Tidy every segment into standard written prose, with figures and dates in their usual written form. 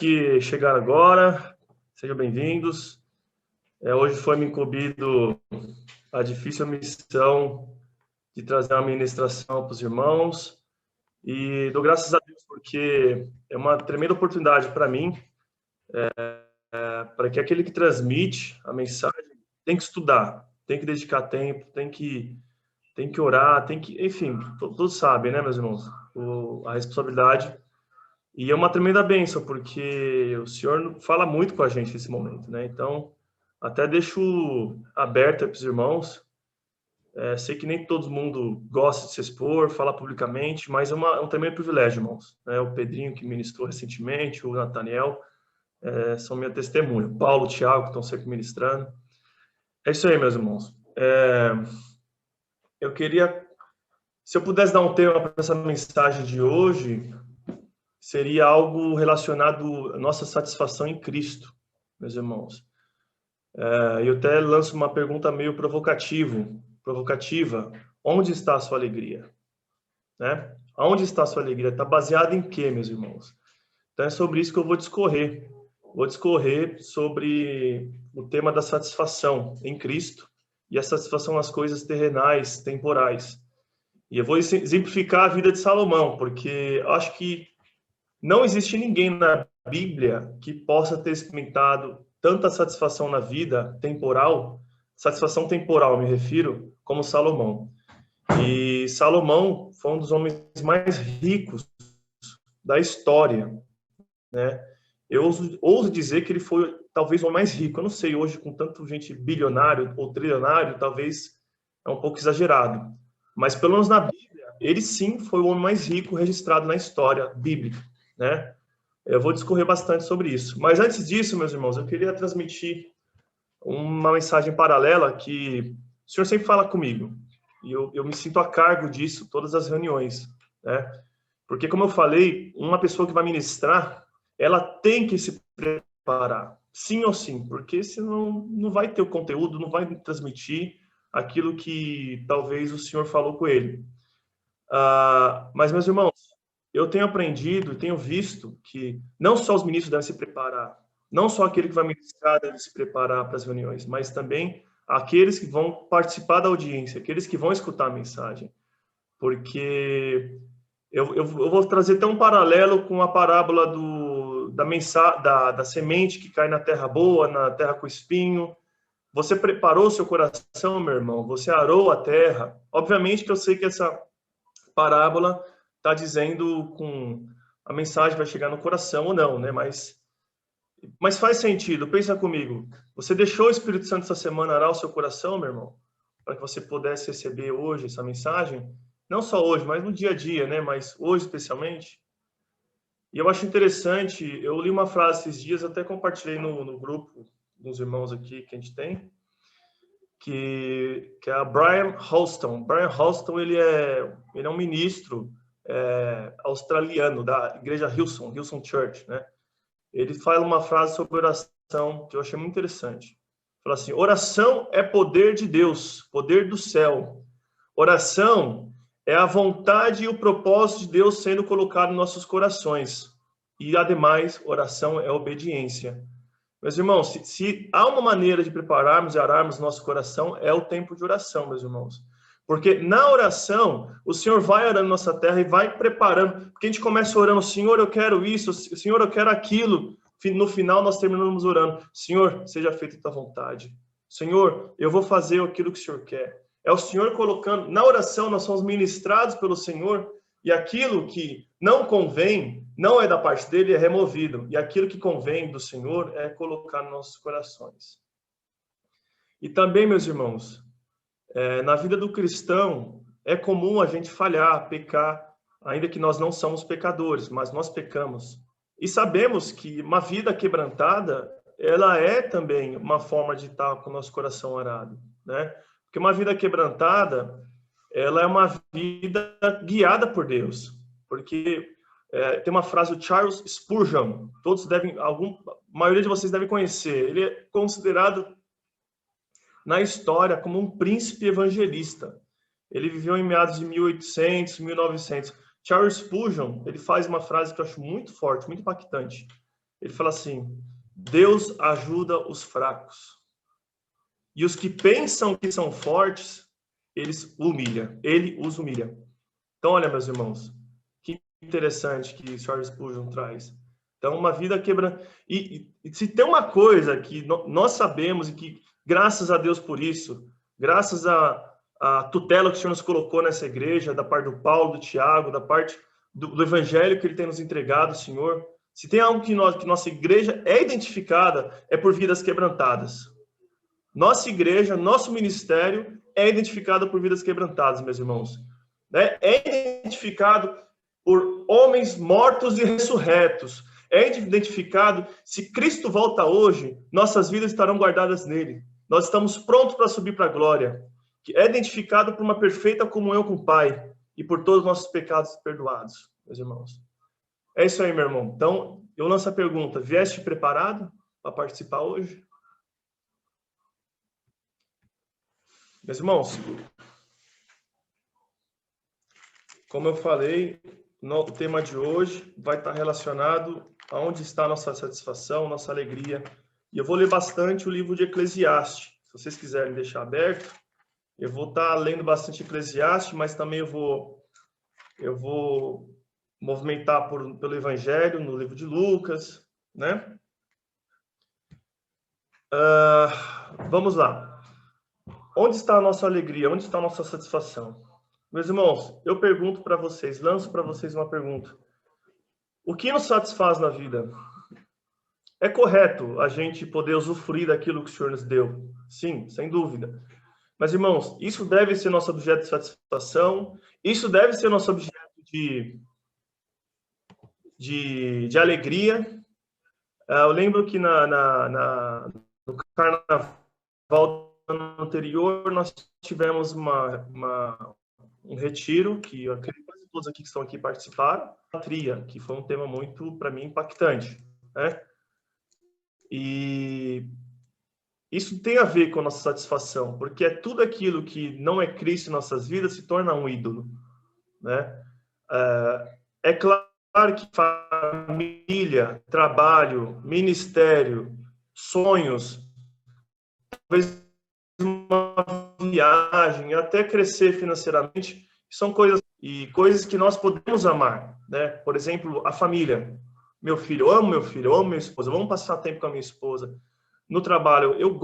Que chegaram agora, sejam bem-vindos. Hoje foi-me incumbido a difícil missão de trazer uma ministração para os irmãos e dou graças a Deus porque é uma tremenda oportunidade para mim, para que aquele que transmite a mensagem tem que estudar, tem que dedicar tempo, tem que orar, enfim, todos sabem, né, meus irmãos, a responsabilidade. E é uma tremenda bênção, porque o Senhor fala muito com a gente nesse momento, né? Então, até deixo aberto para os irmãos. Sei que nem todo mundo gosta de se expor, falar publicamente, mas é um tremendo privilégio, irmãos. O Pedrinho, que ministrou recentemente, o Nathaniel, são minha testemunha. O Paulo, o Thiago, que estão sempre ministrando. É isso aí, meus irmãos. Eu queria, se eu pudesse dar um tema para essa mensagem de hoje, seria algo relacionado à nossa satisfação em Cristo, meus irmãos. Eu até lanço uma pergunta meio provocativa. Onde está a sua alegria? Né? Onde está a sua alegria? Está baseada em quê, meus irmãos? Então é sobre isso que eu vou discorrer. Vou discorrer sobre o tema da satisfação em Cristo e a satisfação nas coisas terrenais, temporais. E eu vou exemplificar a vida de Salomão, porque eu acho que não existe ninguém na Bíblia que possa ter experimentado tanta satisfação na vida temporal, satisfação temporal, me refiro, como Salomão. E Salomão foi um dos homens mais ricos da história, né? Eu ouso dizer que ele foi talvez o mais rico. Eu não sei, hoje com tanta gente bilionário ou trilionário, talvez é um pouco exagerado. Mas pelo menos na Bíblia, ele sim foi o homem mais rico registrado na história bíblica, né? Eu vou discorrer bastante sobre isso. Mas antes disso, meus irmãos, eu queria transmitir uma mensagem paralela que o senhor sempre fala comigo. E eu me sinto a cargo disso, todas as reuniões, né? Porque, como eu falei, uma pessoa que vai ministrar, ela tem que se preparar, sim ou sim, porque senão não vai ter o conteúdo, não vai transmitir aquilo que talvez o senhor falou com ele. Mas, meus irmãos, eu tenho aprendido, tenho visto que não só os ministros devem se preparar, não só aquele que vai ministrar deve se preparar para as reuniões, mas também aqueles que vão participar da audiência, aqueles que vão escutar a mensagem. Porque eu vou trazer até um paralelo com a parábola da semente que cai na terra boa, na terra com espinho. Você preparou seu coração, meu irmão, você arou a terra. Obviamente que eu sei que essa parábola está dizendo com a mensagem vai chegar no coração ou não, né? Mas faz sentido. Pensa comigo. Você deixou o Espírito Santo essa semana arar o seu coração, meu irmão, para que você pudesse receber hoje essa mensagem? Não só hoje, mas no dia a dia, né? Mas hoje especialmente. E eu acho interessante. Eu li uma frase esses dias, até compartilhei no grupo dos irmãos aqui que a gente tem, que é a Brian Holston. Brian Holston, ele é um ministro australiano da igreja Hillsong Church, né? Ele fala uma frase sobre oração que eu achei muito interessante. Fala assim: oração é poder de Deus, poder do céu. Oração é a vontade e o propósito de Deus sendo colocado em nossos corações. E, ademais, oração é obediência. Meus irmãos, se há uma maneira de prepararmos e ararmos nosso coração, é o tempo de oração, meus irmãos. Porque na oração, o Senhor vai arando nossa terra e vai preparando. Porque a gente começa orando: Senhor, eu quero isso, Senhor, eu quero aquilo. No final, nós terminamos orando: Senhor, seja feita a tua vontade. Senhor, eu vou fazer aquilo que o Senhor quer. É o Senhor colocando. Na oração, nós somos ministrados pelo Senhor, e aquilo que não convém, não é da parte dele, é removido. E aquilo que convém do Senhor é colocar nos nossos corações. E também, meus irmãos, na vida do cristão, é comum a gente falhar, pecar, ainda que nós não somos pecadores, mas nós pecamos. E sabemos que uma vida quebrantada, ela é também uma forma de estar com o nosso coração arado, né? Porque uma vida quebrantada, ela é uma vida guiada por Deus. Porque tem uma frase do Charles Spurgeon, a maioria de vocês deve conhecer. Ele é considerado na história como um príncipe evangelista. Ele viveu em meados de 1800, 1900. Charles Spurgeon, ele faz uma frase que eu acho muito forte, muito impactante. Ele fala assim: Deus ajuda os fracos. E os que pensam que são fortes, ele os humilha. Então, olha, meus irmãos, que interessante que Charles Spurgeon traz. Então, uma vida quebrada. E se tem uma coisa que nós sabemos e que, graças a Deus por isso, graças à tutela que o Senhor nos colocou nessa igreja, da parte do Paulo, do Tiago, da parte do evangelho que ele tem nos entregado, Senhor, se tem algo que nossa igreja é identificada, é por vidas quebrantadas. Nossa igreja, nosso ministério é identificado por vidas quebrantadas, meus irmãos. É identificado por homens mortos e ressurretos. É identificado, se Cristo volta hoje, nossas vidas estarão guardadas nele. Nós estamos prontos para subir para a glória. É identificado por uma perfeita comunhão com o Pai e por todos os nossos pecados perdoados, meus irmãos. É isso aí, meu irmão. Então, eu lanço a pergunta: vieste preparado para participar hoje? Meus irmãos, como eu falei, o tema de hoje vai estar relacionado a onde está a nossa satisfação, nossa alegria. E eu vou ler bastante o livro de Eclesiastes. Se vocês quiserem deixar aberto, eu vou estar lendo bastante Eclesiastes, mas também eu vou movimentar pelo Evangelho, no livro de Lucas, né? Vamos lá. Onde está a nossa alegria? Onde está a nossa satisfação? Meus irmãos, eu pergunto para vocês, lanço para vocês uma pergunta. O que nos satisfaz na vida? É correto a gente poder usufruir daquilo que o Senhor nos deu? Sim, sem dúvida. Mas, irmãos, isso deve ser nosso objeto de satisfação, isso deve ser nosso objeto de alegria. Eu lembro que no carnaval anterior nós tivemos um retiro que eu acredito que todos aqui que estão aqui participaram, que foi um tema muito, para mim, impactante, né? E isso tem a ver com a nossa satisfação, porque é tudo aquilo que não é Cristo em nossas vidas se torna um ídolo, né? É claro que família, trabalho, ministério, sonhos, talvez uma viagem, até crescer financeiramente, são coisas que nós podemos amar, né? Por exemplo, a família. Meu filho, eu amo minha esposa, vamos passar tempo com a minha esposa. No trabalho, eu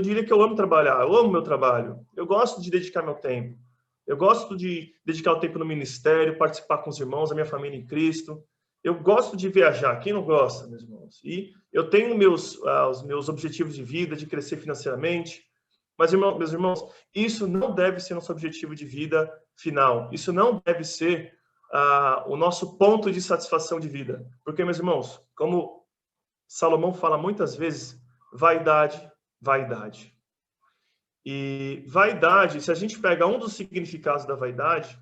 diria que eu amo trabalhar, eu amo meu trabalho, eu gosto de dedicar meu tempo, eu gosto de dedicar o tempo no ministério, participar com os irmãos, a minha família em Cristo. Eu gosto de viajar, quem não gosta, meus irmãos? E eu tenho os meus objetivos de vida, de crescer financeiramente. Mas, meus irmãos, isso não deve ser nosso objetivo de vida final. Isso não deve ser o nosso ponto de satisfação de vida. Porque, meus irmãos, como Salomão fala muitas vezes, vaidade, vaidade. E vaidade, se a gente pega um dos significados da vaidade,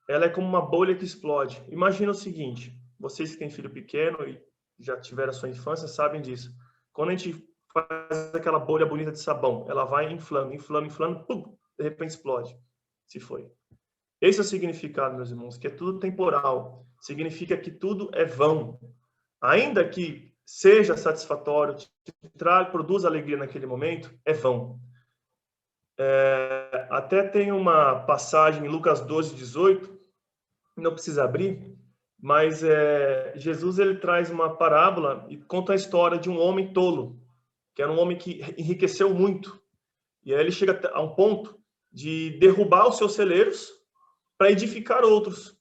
ela é como uma bolha que explode. Imagina o seguinte: vocês que têm filho pequeno e já tiveram a sua infância sabem disso. Quando a gente faz aquela bolha bonita de sabão, ela vai inflando, inflando, inflando, pum, de repente explode. Se foi. Esse é o significado, meus irmãos, que é tudo temporal. Significa que tudo é vão. Ainda que seja satisfatório, produza alegria naquele momento, é vão. Até tem uma passagem em Lucas 12:18, não precisa abrir, mas Jesus ele traz uma parábola e conta a história de um homem tolo, que era um homem que enriqueceu muito. E aí ele chega a um ponto de derrubar os seus celeiros para edificar outros.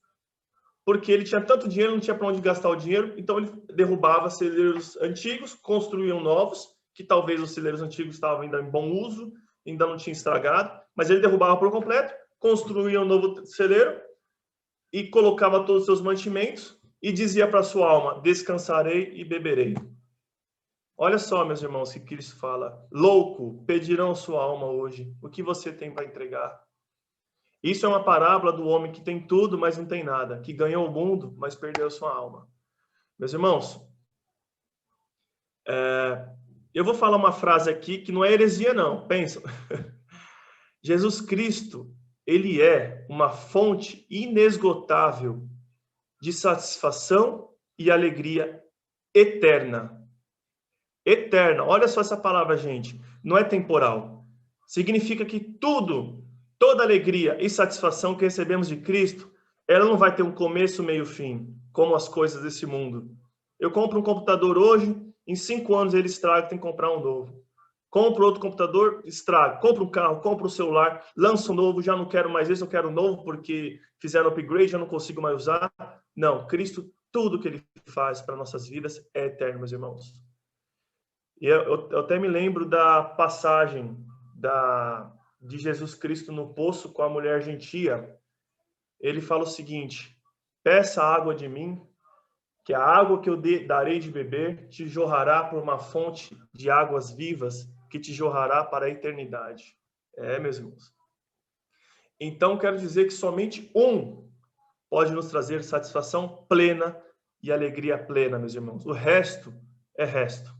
Porque ele tinha tanto dinheiro, não tinha para onde gastar o dinheiro, então ele derrubava celeiros antigos, construíam novos, que talvez os celeiros antigos estavam ainda em bom uso, ainda não tinha estragado, mas ele derrubava por completo, construía um novo celeiro e colocava todos os seus mantimentos e dizia para sua alma: descansarei e beberei. Olha só, meus irmãos, que Cristo fala: louco, pedirão sua alma hoje, o que você tem para entregar? Isso é uma parábola do homem que tem tudo, mas não tem nada, que ganhou o mundo, mas perdeu sua alma. Meus irmãos, eu vou falar uma frase aqui que não é heresia, não. Pensa. Jesus Cristo, ele é uma fonte inesgotável de satisfação e alegria eterna. Eterna. Olha só essa palavra, gente. Não é temporal. Significa que toda alegria e satisfação que recebemos de Cristo, ela não vai ter um começo, meio, fim, como as coisas desse mundo. Eu compro um computador hoje, em 5 anos ele estraga, tem que comprar um novo. Compro outro computador, estraga. Compro um carro, compro um celular, lanço um novo, já não quero mais esse, eu quero um novo porque fizeram upgrade, já não consigo mais usar. Não, Cristo, tudo que ele faz para nossas vidas é eterno, meus irmãos. E eu até me lembro da passagem de Jesus Cristo no poço com a mulher gentia. Ele fala o seguinte: peça água de mim, que a água que eu darei de beber te jorrará por uma fonte de águas vivas que te jorrará para a eternidade. Meus irmãos. Então, quero dizer que somente um pode nos trazer satisfação plena e alegria plena, meus irmãos. O resto é resto.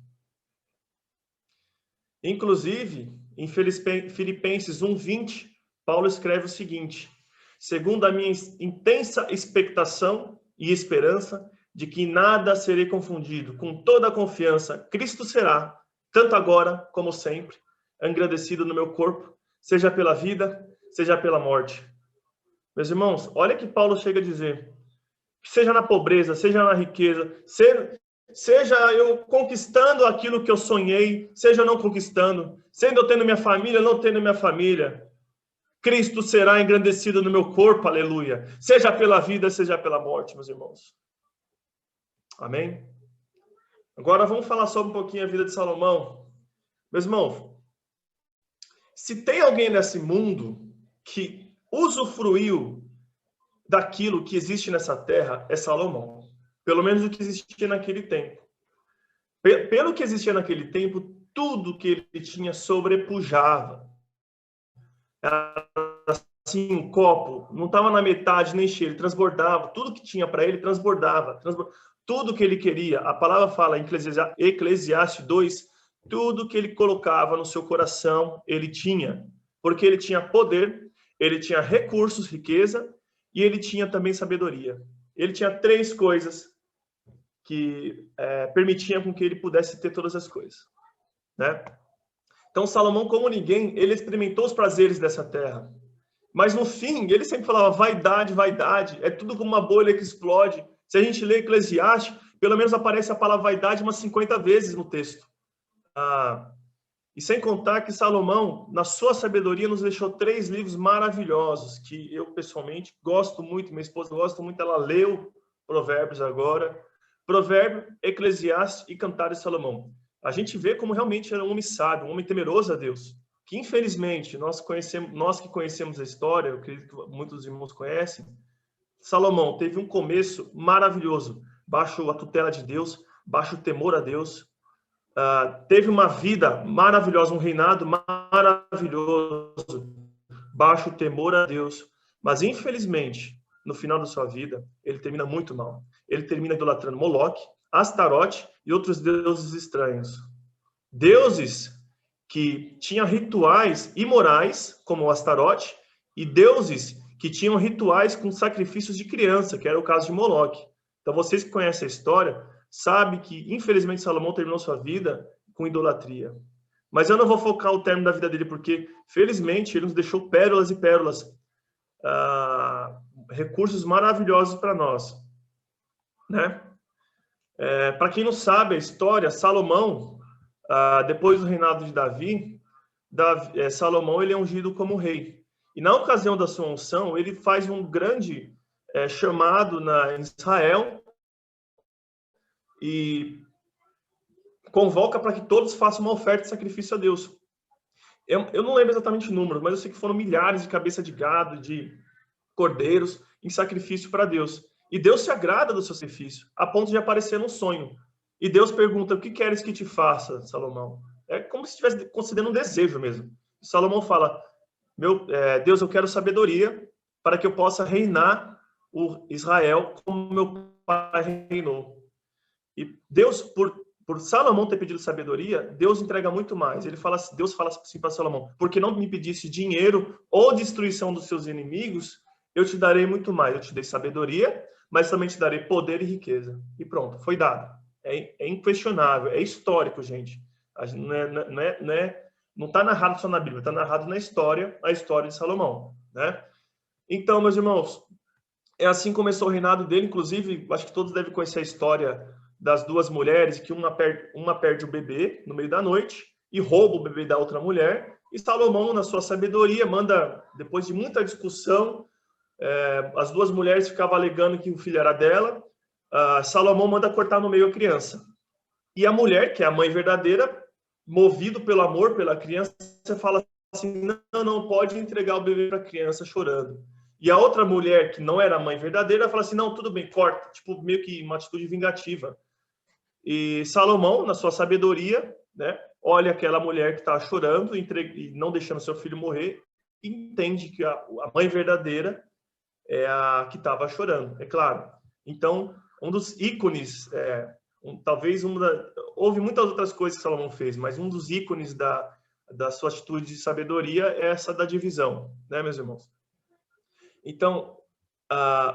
Inclusive, em Filipenses 1:20, Paulo escreve o seguinte: segundo a minha intensa expectação e esperança de que nada serei confundido, com toda a confiança, Cristo será, tanto agora como sempre, engrandecido no meu corpo, seja pela vida, seja pela morte. Meus irmãos, olha que Paulo chega a dizer: seja na pobreza, seja na riqueza, seja eu conquistando aquilo que eu sonhei, seja não conquistando, sendo eu tendo minha família, não tendo minha família, Cristo será engrandecido no meu corpo, aleluia. Seja pela vida, seja pela morte, meus irmãos. Amém? Agora vamos falar só um pouquinho a vida de Salomão. Meus irmãos, se tem alguém nesse mundo que usufruiu daquilo que existe nessa terra, é Salomão. Pelo menos o que existia naquele tempo. Pelo que existia naquele tempo, tudo que ele tinha sobrepujava. Era assim, um copo, não estava na metade nem cheio, ele transbordava. Tudo que tinha para ele transbordava. Tudo que ele queria. A palavra fala em Eclesiastes 2, tudo que ele colocava no seu coração, ele tinha. Porque ele tinha poder, ele tinha recursos, riqueza, e ele tinha também sabedoria. Ele tinha 3 coisas que permitiam com que ele pudesse ter todas as coisas, né? Então, Salomão, como ninguém, ele experimentou os prazeres dessa terra. Mas, no fim, ele sempre falava vaidade, vaidade. É tudo como uma bolha que explode. Se a gente lê Eclesiastes, pelo menos aparece a palavra vaidade umas 50 vezes no texto. E sem contar que Salomão, na sua sabedoria, nos deixou 3 livros maravilhosos, que eu, pessoalmente, gosto muito, minha esposa gosta muito, ela leu Provérbios agora. Provérbio, Eclesiastes e Cantares de Salomão. A gente vê como realmente era um homem sábio, um homem temeroso a Deus. Que, infelizmente, nós que conhecemos a história, eu acredito que muitos irmãos conhecem, Salomão teve um começo maravilhoso, baixo a tutela de Deus, baixo o temor a Deus, teve uma vida maravilhosa, um reinado maravilhoso, baixo o temor a Deus, mas, infelizmente, no final da sua vida, ele termina muito mal. Ele termina idolatrando Moloque, Astarote e outros deuses estranhos. Deuses que tinham rituais imorais, como o Astarote, e deuses que tinham rituais com sacrifícios de criança, que era o caso de Moloque. Então, vocês que conhecem a história, sabem que, infelizmente, Salomão terminou sua vida com idolatria. Mas eu não vou focar o término da vida dele, porque, felizmente, ele nos deixou pérolas e pérolas, recursos maravilhosos para nós, né? Para quem não sabe a história, Salomão, depois do reinado de Davi, Salomão ele é ungido como rei. E na ocasião da sua unção, ele faz um grande chamado em Israel e convoca para que todos façam uma oferta de sacrifício a Deus. Eu não lembro exatamente o número, mas eu sei que foram milhares de cabeças de gado, de cordeiros, em sacrifício para Deus. E Deus se agrada do seu sacrifício, a ponto de aparecer num sonho. E Deus pergunta: o que queres que te faça, Salomão? É como se estivesse concedendo um desejo mesmo. E Salomão fala: Deus, eu quero sabedoria para que eu possa reinar o Israel como meu pai reinou. E Deus, por Salomão ter pedido sabedoria, Deus entrega muito mais. Deus fala assim para Salomão: porque não me pedisse dinheiro ou destruição dos seus inimigos, eu te darei muito mais. Eu te dei sabedoria, mas também te darei poder e riqueza. E pronto, foi dado. é inquestionável, é histórico, gente. Não está narrado só na Bíblia, está narrado na história, a história de Salomão, né? Então, meus irmãos, é assim que começou o reinado dele. Inclusive, acho que todos devem conhecer a história das duas mulheres, que uma perde o bebê no meio da noite e rouba o bebê da outra mulher. E Salomão, na sua sabedoria, manda, depois de muita discussão, as duas mulheres ficavam alegando que o filho era dela. Salomão manda cortar no meio a criança. E a mulher, que é a mãe verdadeira, movido pelo amor pela criança, fala assim, não pode entregar o bebê para a criança chorando. E a outra mulher, que não era a mãe verdadeira, fala assim, não, tudo bem, corta. Tipo, meio que uma atitude vingativa. E Salomão, na sua sabedoria, né, olha aquela mulher que está chorando e não deixando seu filho morrer, e entende que a mãe verdadeira é a que estava chorando, é claro. Então, um dos ícones, houve muitas outras coisas que Salomão fez, mas um dos ícones da sua atitude de sabedoria é essa da divisão, né, meus irmãos? Então,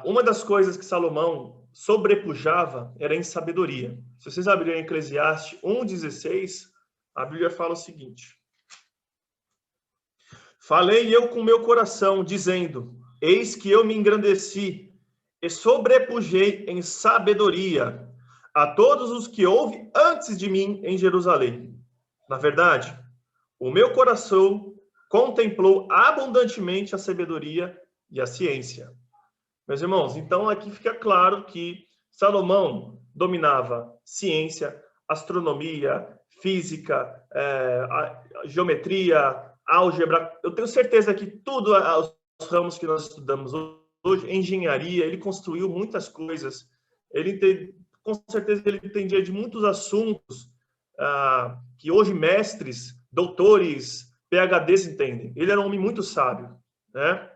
uma das coisas que Salomão sobrepujava era em sabedoria. Se vocês abrirem Eclesiastes 1:16, a Bíblia fala o seguinte: falei eu com meu coração, dizendo, eis que eu me engrandeci e sobrepujei em sabedoria a todos os que houve antes de mim em Jerusalém. Na verdade, o meu coração contemplou abundantemente a sabedoria e a ciência. Meus irmãos, então aqui fica claro que Salomão dominava ciência, astronomia, física, geometria, álgebra. Eu tenho certeza que tudo os ramos que nós estudamos hoje, engenharia, ele construiu muitas coisas. Com certeza ele entendia de muitos assuntos que hoje mestres, doutores, PhDs entendem. Ele era um homem muito sábio, né?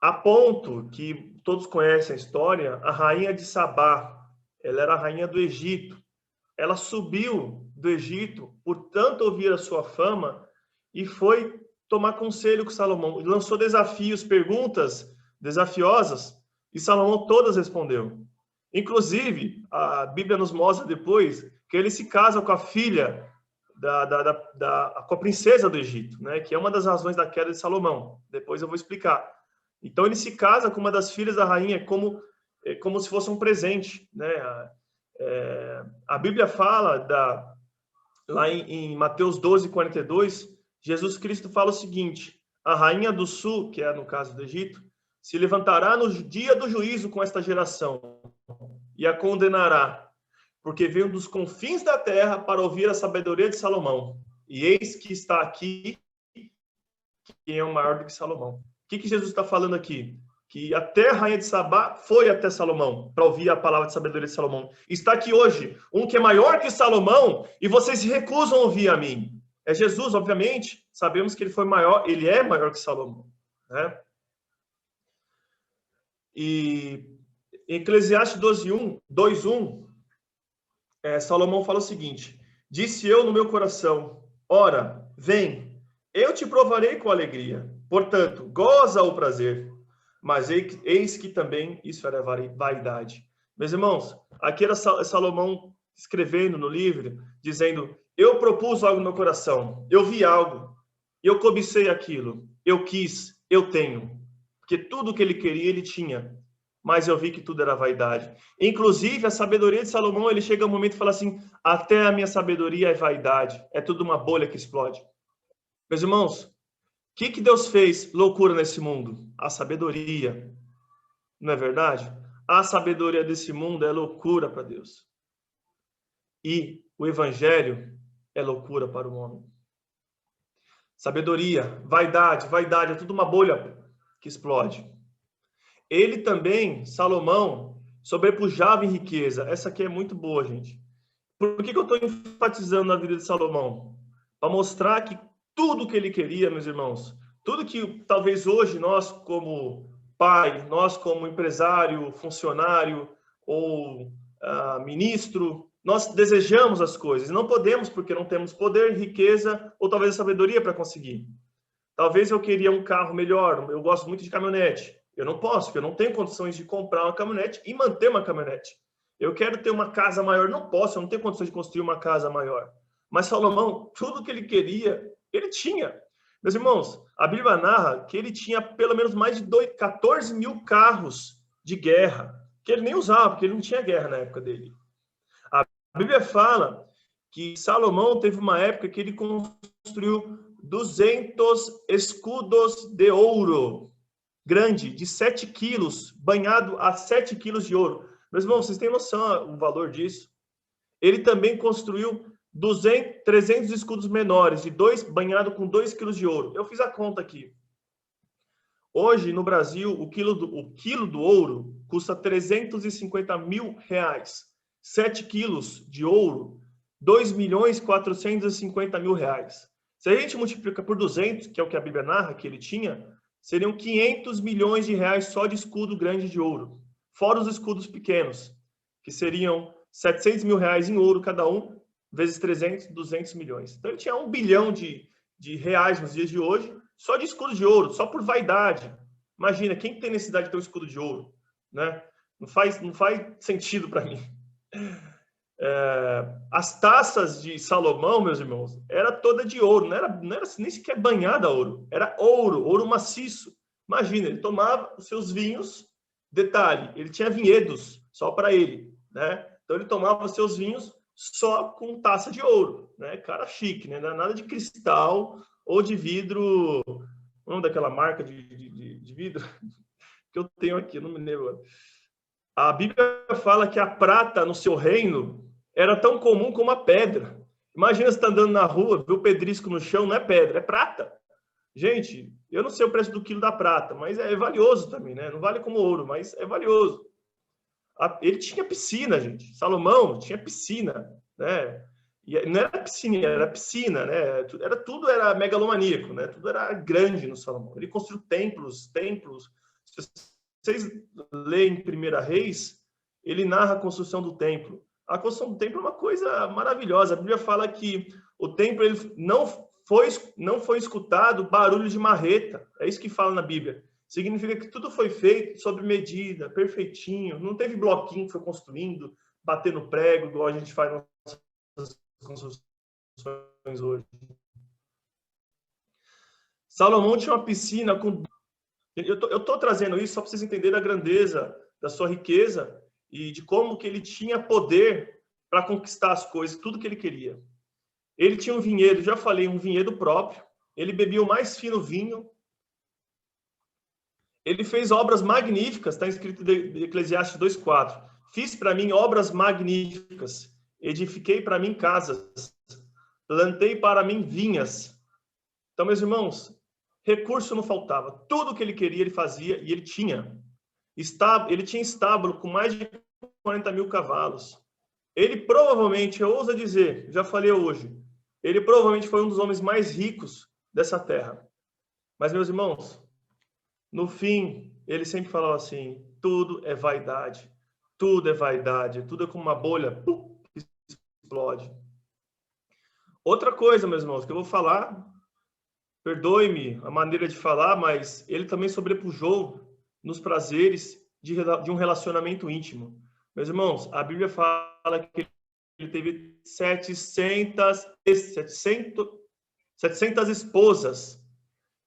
A ponto que todos conhecem a história, a rainha de Sabá, ela era a rainha do Egito. Ela subiu do Egito por tanto ouvir a sua fama e foi tomar conselho com Salomão. Ele lançou desafios, perguntas desafiosas, e Salomão todas respondeu. Inclusive, a Bíblia nos mostra depois que ele se casa com a filha com a princesa do Egito, né? Que é uma das razões da queda de Salomão. Depois eu vou explicar. Então ele se casa com uma das filhas da rainha como se fosse um presente, né? A Bíblia fala lá em Mateus 12:42, Jesus Cristo fala o seguinte: a rainha do sul, que é no caso do Egito, se levantará no dia do juízo com esta geração e a condenará, porque veio dos confins da terra para ouvir a sabedoria de Salomão. E eis que está aqui quem é o maior do que Salomão. O que Jesus está falando aqui? Que até a rainha de Sabá foi até Salomão para ouvir a palavra de sabedoria de Salomão. Está aqui hoje um que é maior que Salomão e vocês se recusam a ouvir a mim. É Jesus, obviamente. Sabemos que ele foi maior, ele é maior que Salomão, né? E em Eclesiastes 2:1, Salomão fala o seguinte: disse eu no meu coração, ora, vem, eu te provarei com alegria. Portanto, goza o prazer. Mas eis que também isso era vaidade. Meus irmãos, aqui era Salomão escrevendo no livro, dizendo, eu propus algo no meu coração, eu vi algo, eu cobicei aquilo, eu quis, eu tenho. Porque tudo que ele queria, ele tinha. Mas eu vi que tudo era vaidade. Inclusive, a sabedoria de Salomão, ele chega um momento e fala assim, até a minha sabedoria é vaidade, é tudo uma bolha que explode. Meus irmãos, o que Deus fez loucura nesse mundo? A sabedoria. Não é verdade? A sabedoria desse mundo é loucura para Deus. E o evangelho é loucura para o homem. Sabedoria, vaidade, é tudo uma bolha que explode. Ele também, Salomão, sobrepujava em riqueza. Essa aqui é muito boa, gente. Por que eu estou enfatizando na vida de Salomão? Para mostrar que tudo que ele queria, meus irmãos, tudo que talvez hoje nós como pai, nós como empresário, funcionário ou ministro, nós desejamos as coisas. Não podemos porque não temos poder, riqueza ou talvez sabedoria para conseguir. Talvez eu queria um carro melhor, eu gosto muito de caminhonete. Eu não posso, porque eu não tenho condições de comprar uma caminhonete e manter uma caminhonete. Eu quero ter uma casa maior. Não posso, eu não tenho condições de construir uma casa maior. Mas Salomão, tudo que ele queria, ele tinha. Meus irmãos, a Bíblia narra que ele tinha pelo menos mais de 14 mil carros de guerra, que ele nem usava, porque ele não tinha guerra na época dele. A Bíblia fala que Salomão teve uma época que ele construiu 200 escudos de ouro, grande, de 7 quilos, banhado a 7 quilos de ouro. Meus irmãos, vocês têm noção do valor disso? Ele também construiu 300 escudos menores, de 2, banhado com 2 quilos de ouro. Eu fiz a conta aqui. Hoje, no Brasil, o quilo do ouro custa 350 mil reais. 7 quilos de ouro, 2.450.000 reais. Se a gente multiplica por 200, que é o que a Bíblia narra que ele tinha, seriam 500 milhões de reais só de escudo grande de ouro. Fora os escudos pequenos, que seriam 700 mil reais em ouro cada um, vezes 300, 200 milhões. Então, ele tinha 1 bilhão de reais nos dias de hoje, só de escudo de ouro, só por vaidade. Imagina, quem tem necessidade de ter um escudo de ouro? Né? Não faz sentido para mim. As taças de Salomão, meus irmãos, era toda de ouro, não era nem sequer banhada a ouro, era ouro maciço. Imagina, ele tomava os seus vinhos, detalhe, ele tinha vinhedos só para ele, né? Então ele tomava os seus vinhos só com taça de ouro, né? Cara chique, né? Não é nada de cristal ou de vidro, não daquela marca de vidro que eu tenho aqui, não me lembro. A Bíblia fala que a prata no seu reino era tão comum como a pedra. Imagina você está andando na rua, vê o pedrisco no chão, não é pedra, é prata. Gente, eu não sei o preço do quilo da prata, mas é valioso também, né? Não vale como ouro, mas é valioso. Ele tinha piscina, gente. Salomão tinha piscina, né? E não era piscina, era piscina, né? Tudo era megalomaníaco, né? Tudo era grande no Salomão. Ele construiu templos. Se vocês lerem em Primeira Reis, ele narra a construção do templo. A construção do templo é uma coisa maravilhosa. A Bíblia fala que o templo ele não foi escutado barulho de marreta. É isso que fala na Bíblia. Significa que tudo foi feito sob medida, perfeitinho. Não teve bloquinho que foi construindo, batendo prego, igual a gente faz nas construções hoje. Salomão tinha uma piscina com... Eu tô trazendo isso só para vocês entenderem a grandeza da sua riqueza e de como que ele tinha poder para conquistar as coisas, tudo que ele queria. Ele tinha um vinhedo, já falei, um vinhedo próprio. Ele bebia o mais fino vinho. Ele fez obras magníficas, está escrito em Eclesiastes 2:4. Fiz para mim obras magníficas, edifiquei para mim casas, plantei para mim vinhas. Então, meus irmãos, recurso não faltava. Tudo que ele queria, ele fazia e ele tinha. Ele tinha estábulo com mais de 40 mil cavalos. Ele provavelmente, eu ouso dizer, já falei hoje, ele provavelmente foi um dos homens mais ricos dessa terra. Mas, meus irmãos, no fim, ele sempre falava assim, tudo é vaidade, tudo é como uma bolha, que explode. Outra coisa, meus irmãos, que eu vou falar, perdoe-me a maneira de falar, mas ele também sobrepujou nos prazeres de um relacionamento íntimo. Meus irmãos, a Bíblia fala que ele teve 700 esposas,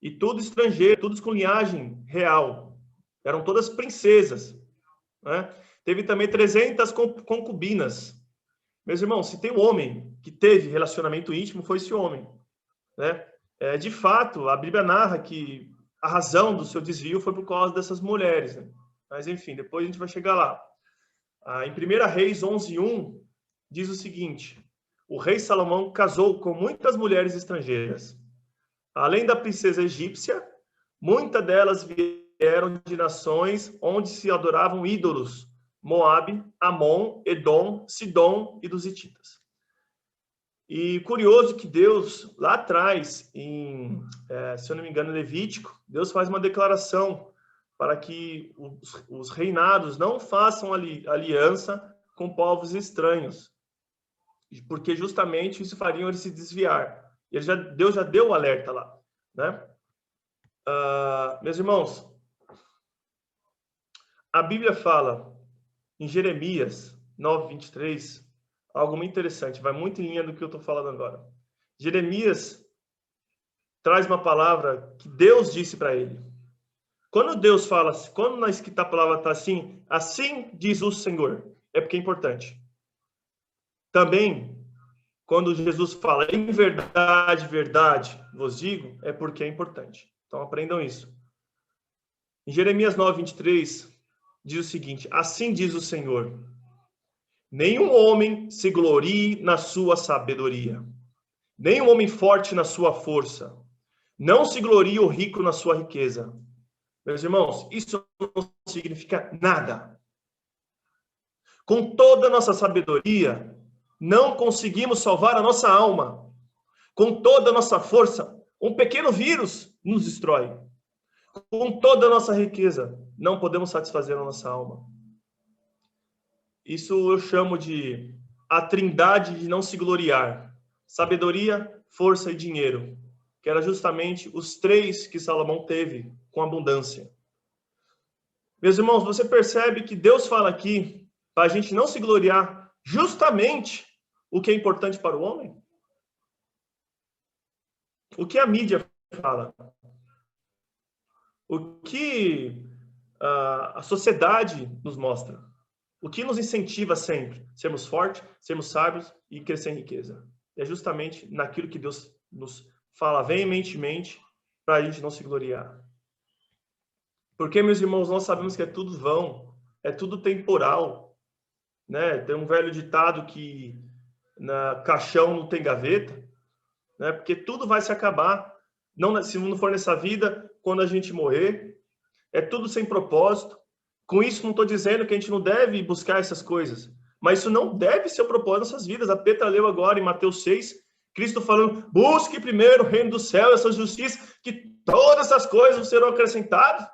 e tudo estrangeiro, todos com linhagem real. Eram todas princesas. Né? Teve também 300 concubinas. Meus irmãos, se tem um homem que teve relacionamento íntimo, foi esse homem. Né? De fato, a Bíblia narra que a razão do seu desvio foi por causa dessas mulheres. Né? Mas, enfim, depois a gente vai chegar lá. Em 1 Reis 11:1, diz o seguinte, o rei Salomão casou com muitas mulheres estrangeiras. Além da princesa egípcia, muitas delas vieram de nações onde se adoravam ídolos, Moabe, Amon, Edom, Sidom e dos hititas. E curioso que Deus, lá atrás, se eu não me engano, Levítico, Deus faz uma declaração para que os reinados não façam aliança com povos estranhos, porque justamente isso faria eles se desviar. Deus já deu o alerta lá, né? Meus irmãos, a Bíblia fala em Jeremias, 9:23, algo muito interessante, vai muito em linha do que eu estou falando agora. Jeremias traz uma palavra que Deus disse para ele. Quando Deus fala, quando na escrita a palavra está assim, assim diz o Senhor, é porque é importante. Também, quando Jesus fala, em verdade, verdade, vos digo, é porque é importante. Então, aprendam isso. Em Jeremias 9:23, diz o seguinte, assim diz o Senhor, nenhum homem se glorie na sua sabedoria, nenhum homem forte na sua força, não se glorie o rico na sua riqueza. Meus irmãos, isso não significa nada. Com toda a nossa sabedoria, não conseguimos salvar a nossa alma. Com toda a nossa força, um pequeno vírus nos destrói. Com toda a nossa riqueza, não podemos satisfazer a nossa alma. Isso eu chamo de a trindade de não se gloriar. Sabedoria, força e dinheiro. Que era justamente os três que Salomão teve com abundância. Meus irmãos, você percebe que Deus fala aqui para a gente não se gloriar justamente o que é importante para o homem? O que a mídia fala? O que a sociedade nos mostra? O que nos incentiva sempre? Sermos fortes, sermos sábios e crescer em riqueza. É justamente naquilo que Deus nos fala veementemente para a gente não se gloriar. Porque, meus irmãos, nós sabemos que é tudo vão, é tudo temporal, né? Tem um velho ditado que na caixão não tem gaveta, né? Porque tudo vai se acabar. Não, se não for nessa vida, quando a gente morrer, é tudo sem propósito. Com isso, não estou dizendo que a gente não deve buscar essas coisas, mas isso não deve ser o propósito das nossas vidas. A Petra leu agora em Mateus 6, Cristo falando, busque primeiro o reino do céu e a sua justiça, que todas essas coisas serão acrescentadas.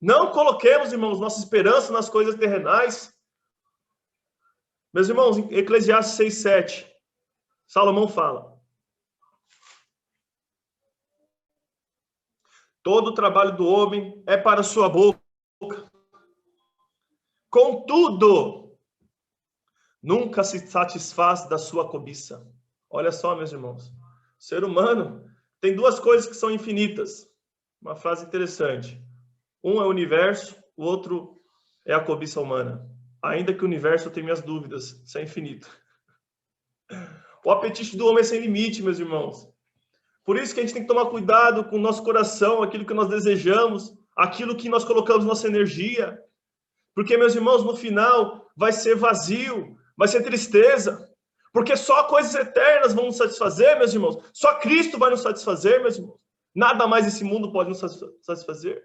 Não coloquemos, irmãos, nossa esperança nas coisas terrenais. Meus irmãos, em Eclesiastes 6:7, Salomão fala, todo o trabalho do homem é para a sua boca. Contudo, nunca se satisfaz da sua cobiça. Olha só, meus irmãos. O ser humano tem duas coisas que são infinitas. Uma frase interessante. Um é o universo, o outro é a cobiça humana. Ainda que o universo tenha minhas dúvidas, isso é infinito. O apetite do homem é sem limite, meus irmãos. Por isso que a gente tem que tomar cuidado com o nosso coração, aquilo que nós desejamos, aquilo que nós colocamos nossa energia. Porque, meus irmãos, no final vai ser vazio, vai ser tristeza. Porque só coisas eternas vão nos satisfazer, meus irmãos. Só Cristo vai nos satisfazer, meus irmãos. Nada mais esse mundo pode nos satisfazer.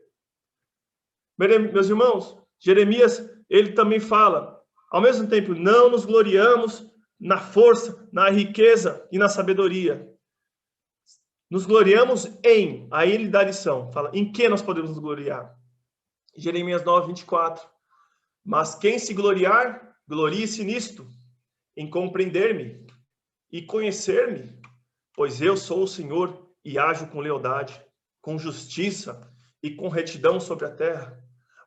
Meus irmãos, Jeremias, ele também fala, ao mesmo tempo, não nos gloriamos na força, na riqueza e na sabedoria. Nos gloriamos em, aí ele dá a lição, fala, em que nós podemos nos gloriar? Jeremias 9:24. Mas quem se gloriar, glorie-se nisto, em compreender-me e conhecer-me, pois eu sou o Senhor e ajo com lealdade, com justiça e com retidão sobre a terra.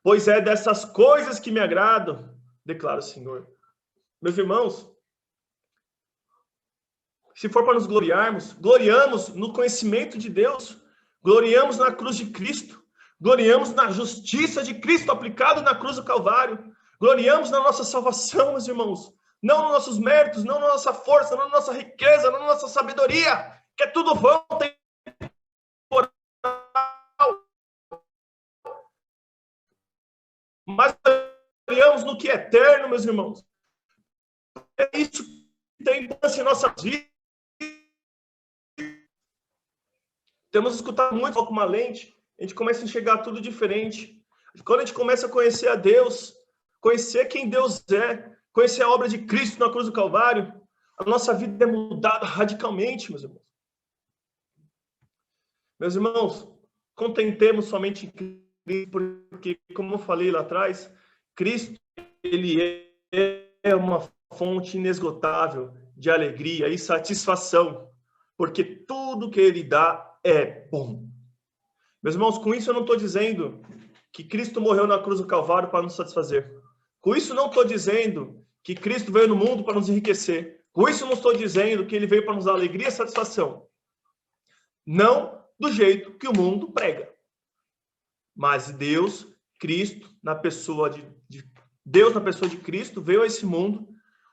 Pois é dessas coisas que me agradam, declara o Senhor. Meus irmãos, se for para nos gloriarmos, gloriamos no conhecimento de Deus, gloriamos na cruz de Cristo, gloriamos na justiça de Cristo aplicado na cruz do Calvário, gloriamos na nossa salvação, meus irmãos, não nos nossos méritos, não na nossa força, não na nossa riqueza, não na nossa sabedoria, que é tudo vão, temporal. Mas gloriamos no que é eterno, meus irmãos. É isso que tem importância em nossas vidas. Temos escutado muito com uma lente, a gente começa a enxergar tudo diferente. Quando a gente começa a conhecer a Deus, conhecer quem Deus é, conhecer a obra de Cristo na cruz do Calvário, a nossa vida é mudada radicalmente, meus irmãos. Meus irmãos, contentemos somente em Cristo, porque, como eu falei lá atrás, Cristo, ele é uma fonte inesgotável de alegria e satisfação, porque tudo que ele dá é bom. Meus irmãos, com isso eu não estou dizendo que Cristo morreu na cruz do Calvário para nos satisfazer. Com isso não estou dizendo que Cristo veio no mundo para nos enriquecer. Com isso, não estou dizendo que ele veio para nos dar alegria e satisfação. Não do jeito que o mundo prega. Mas Deus, Cristo, na pessoa Deus, na pessoa de Cristo, veio a esse mundo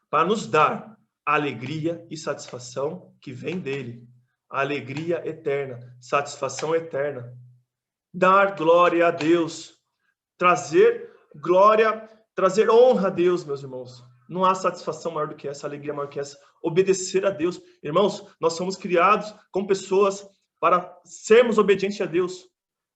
para nos dar a alegria e satisfação que vem dele. A alegria eterna, satisfação eterna. Dar glória a Deus. Trazer glória, trazer honra a Deus, meus irmãos. Não há satisfação maior do que essa, alegria maior que essa. Obedecer a Deus. Irmãos, nós somos criados com pessoas para sermos obedientes a Deus.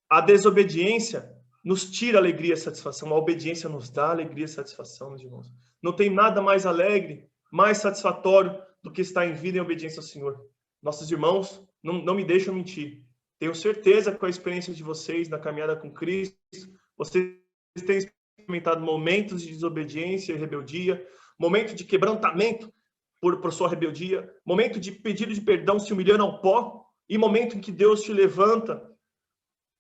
A desobediência nos tira alegria e satisfação. A obediência nos dá alegria e satisfação, meus irmãos. Não tem nada mais alegre, mais satisfatório do que estar em vida e em obediência ao Senhor. Nossos irmãos não me deixam mentir. Tenho certeza que com a experiência de vocês na caminhada com Cristo, vocês têm experimentado momentos de desobediência e rebeldia, momento de quebrantamento por sua rebeldia, momento de pedido de perdão se humilhando ao pó, e momento em que Deus te levanta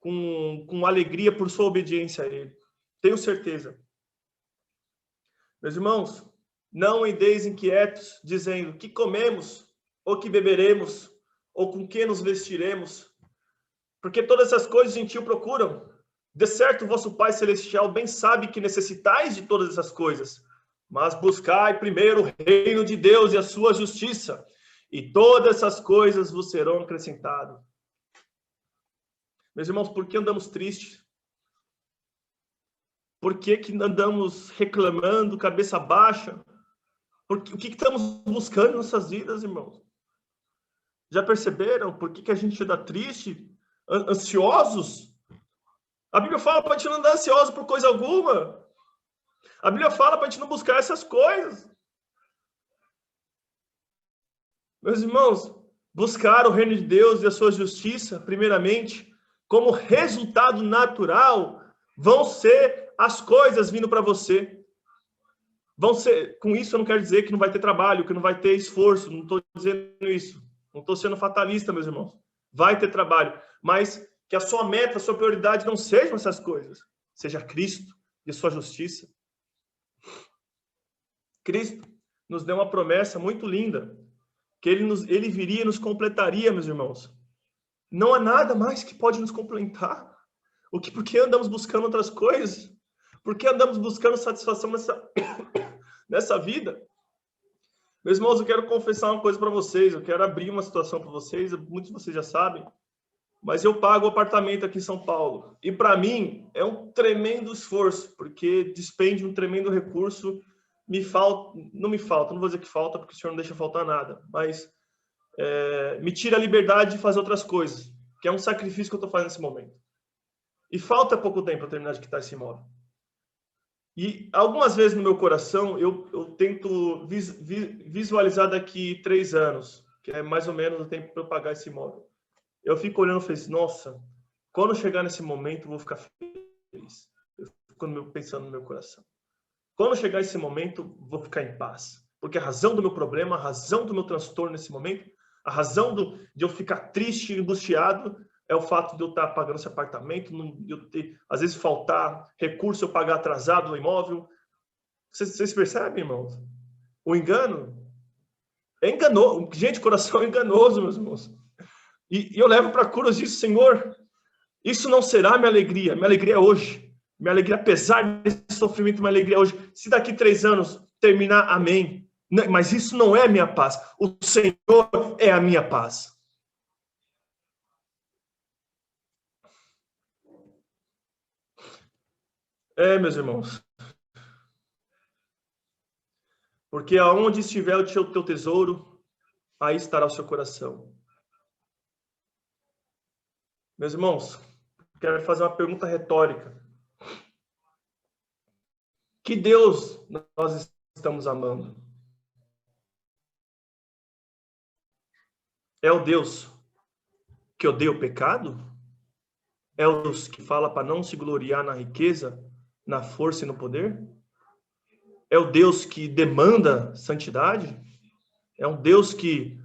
com alegria por sua obediência a Ele. Tenho certeza. Meus irmãos, não andeis inquietos, dizendo que comemos, ou que beberemos, ou com que nos vestiremos, porque todas essas coisas gentil procuram. De certo, vosso Pai Celestial bem sabe que necessitais de todas essas coisas, mas buscai primeiro o reino de Deus e a sua justiça, e todas essas coisas vos serão acrescentadas. Meus irmãos, por que andamos tristes? Por que andamos reclamando, cabeça baixa? O que estamos buscando em nossas vidas, irmãos? Já perceberam por que a gente anda triste, ansiosos? A Bíblia fala para a gente não andar ansioso por coisa alguma. A Bíblia fala para a gente não buscar essas coisas. Meus irmãos, buscar o reino de Deus e a sua justiça, primeiramente, como resultado natural, vão ser as coisas vindo para você. Vão ser, com isso eu não quero dizer que não vai ter trabalho, que não vai ter esforço, não estou dizendo isso. Não estou sendo fatalista, meus irmãos. Vai ter trabalho, mas que a sua meta, a sua prioridade não sejam essas coisas. Seja Cristo e a sua justiça. Cristo nos deu uma promessa muito linda, que ele viria e nos completaria, meus irmãos. Não há nada mais que pode nos completar. Por que andamos buscando outras coisas? Por que andamos buscando satisfação nessa vida? Meus irmãos, eu quero confessar uma coisa para vocês. Eu quero abrir uma situação para vocês. Muitos de vocês já sabem. Mas eu pago o apartamento aqui em São Paulo. E para mim é um tremendo esforço, porque despende um tremendo recurso. Não vou dizer que falta, porque o Senhor não deixa faltar nada. Mas me tira a liberdade de fazer outras coisas, que é um sacrifício que eu estou fazendo nesse momento. E falta pouco tempo para terminar de quitar esse imóvel. E algumas vezes no meu coração, eu tento visualizar daqui 3 anos, que é mais ou menos o tempo para eu pagar esse imóvel. Eu fico olhando e falo, nossa, quando chegar nesse momento, eu vou ficar feliz. Eu fico pensando no meu coração. Quando chegar esse momento, vou ficar em paz. Porque a razão do meu problema, a razão do meu transtorno nesse momento, a razão de eu ficar triste e angustiado, é o fato de eu estar pagando esse apartamento, de eu ter, às vezes, faltar recurso, eu pagar atrasado o imóvel. Vocês percebem, irmãos? O engano é enganoso. Gente, coração é enganoso, meus irmãos. E eu levo para a cruz isso, Senhor, isso não será minha alegria é hoje. Minha alegria, apesar desse sofrimento, minha alegria é hoje. Se daqui 3 anos terminar, amém. Mas isso não é a minha paz. O Senhor é a minha paz. Meus irmãos. Porque aonde estiver o teu tesouro, aí estará o seu coração. Meus irmãos, quero fazer uma pergunta retórica. Que Deus nós estamos amando? É o Deus que odeia o pecado? É o Deus que fala para não se gloriar na riqueza, na força e no poder? É o Deus que demanda santidade? É um Deus que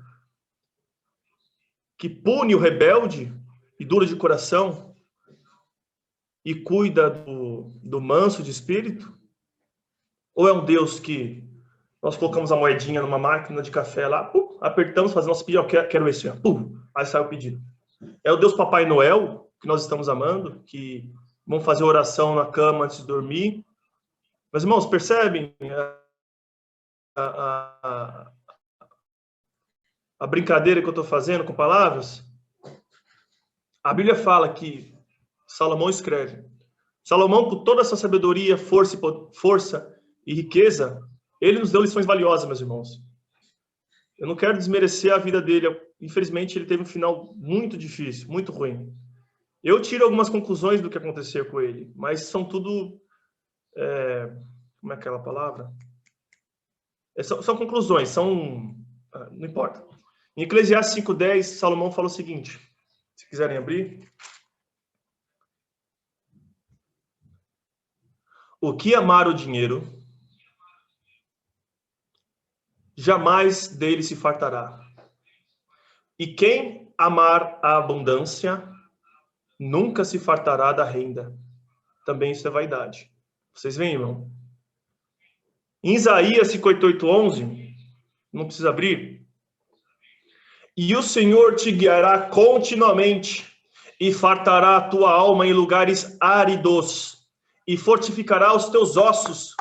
pune o rebelde e duro de coração e cuida do manso de espírito? Ou é um Deus que Nós colocamos a moedinha numa máquina de café lá, apertamos, fazemos nosso pedido, quero esse, aí sai o pedido. É o Deus Papai Noel, que nós estamos amando, que vão fazer oração na cama antes de dormir. Mas, irmãos, percebem a brincadeira que eu estou fazendo com palavras? A Bíblia fala que Salomão escreve. Salomão, com toda essa sabedoria, força e riqueza, ele nos deu lições valiosas, meus irmãos. Eu não quero desmerecer a vida dele. Infelizmente, ele teve um final muito difícil, muito ruim. Eu tiro algumas conclusões do que aconteceu com ele, mas são tudo... como é aquela palavra? São conclusões, não importa. Em Eclesiastes 5:10, Salomão fala o seguinte, se quiserem abrir. O que amar o dinheiro, jamais dele se fartará. E quem amar a abundância, nunca se fartará da renda. Também isso é vaidade. Vocês veem, irmão? Em Isaías 58:11, não precisa abrir. E o Senhor te guiará continuamente, e fartará a tua alma em lugares áridos, e fortificará os teus ossos,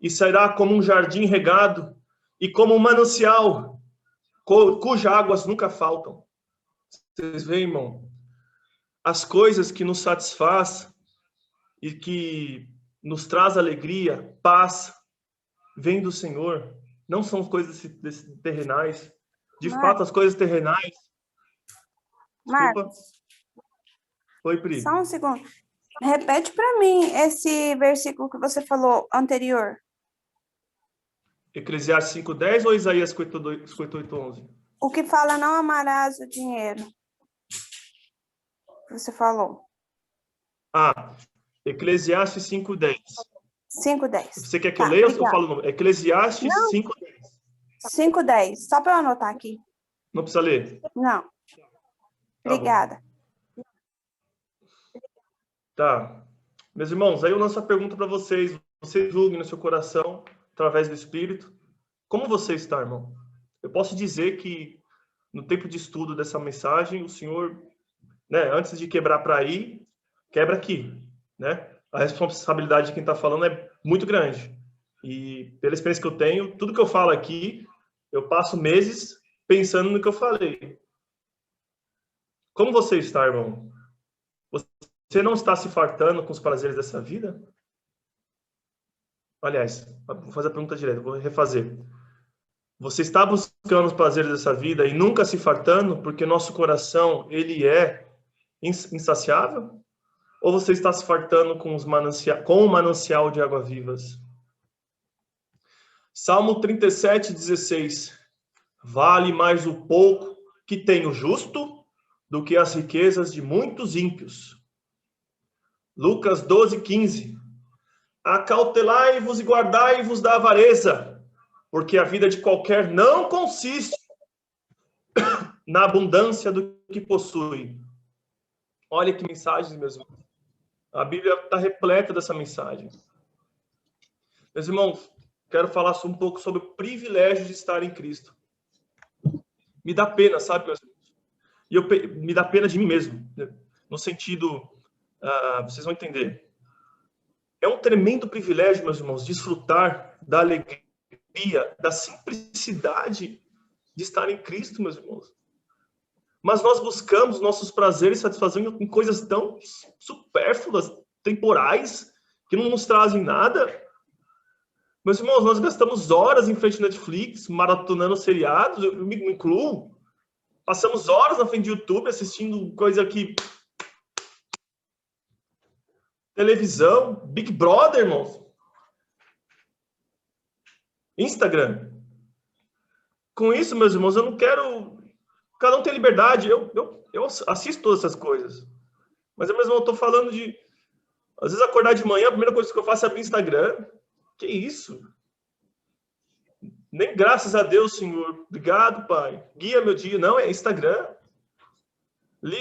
e será como um jardim regado, e como um manancial, cujas águas nunca faltam. Vocês veem, irmão? As coisas que nos satisfaz e que nos traz alegria, paz, vem do Senhor. Não são coisas terrenais. De fato, as coisas terrenais... Desculpa. Oi, Pri. Só um segundo. Repete para mim esse versículo que você falou anterior. Eclesiastes 5:10 ou Isaías 58:11? O que fala não amarás o dinheiro. Você falou. Eclesiastes 5:10. 5:10. Você quer que eu leia ou eu falo o nome? Eclesiastes 5:10. 5:10. Só para eu anotar aqui. Não precisa ler? Não. Obrigada. Tá. Meus irmãos, aí eu lanço a pergunta para vocês. Vocês julguem no seu coração, através do Espírito. Como você está, irmão? Eu posso dizer que, no tempo de estudo dessa mensagem, o Senhor, antes de quebrar para aí, quebra aqui, né? A responsabilidade de quem está falando é muito grande. E, pela experiência que eu tenho, tudo que eu falo aqui, eu passo meses pensando no que eu falei. Como você está, irmão? Você não está se fartando com os prazeres dessa vida? Aliás, vou fazer a pergunta direta, vou refazer. Você está buscando os prazeres dessa vida e nunca se fartando porque nosso coração, ele é insaciável? Ou você está se fartando com o manancial de águas vivas? Salmo 37:16. Vale mais o pouco que tem o justo do que as riquezas de muitos ímpios. Lucas 12:15. Acautelai-vos e guardai-vos da avareza, porque a vida de qualquer não consiste na abundância do que possui. Olha que mensagem, meus irmãos. A Bíblia está repleta dessa mensagem. Meus irmãos, quero falar um pouco sobre o privilégio de estar em Cristo. Me dá pena, sabe, meus irmãos? E me dá pena de mim mesmo, no sentido, vocês vão entender. É um tremendo privilégio, meus irmãos, desfrutar da alegria, da simplicidade de estar em Cristo, meus irmãos. Mas nós buscamos nossos prazeres e satisfação em coisas tão supérfluas, temporais, que não nos trazem nada. Meus irmãos, nós gastamos horas em frente ao Netflix, maratonando seriados, eu me incluo. Passamos horas na frente do YouTube assistindo coisa que... Televisão, Big Brother, irmãos. Instagram. Com isso, meus irmãos, eu não quero... Cada um tem liberdade. Eu assisto todas essas coisas. Mas, meus irmãos, eu estou falando de... Às vezes, acordar de manhã, a primeira coisa que eu faço é abrir Instagram. Que isso? Nem graças a Deus, Senhor. Obrigado, Pai. Guia meu dia. Não, é Instagram.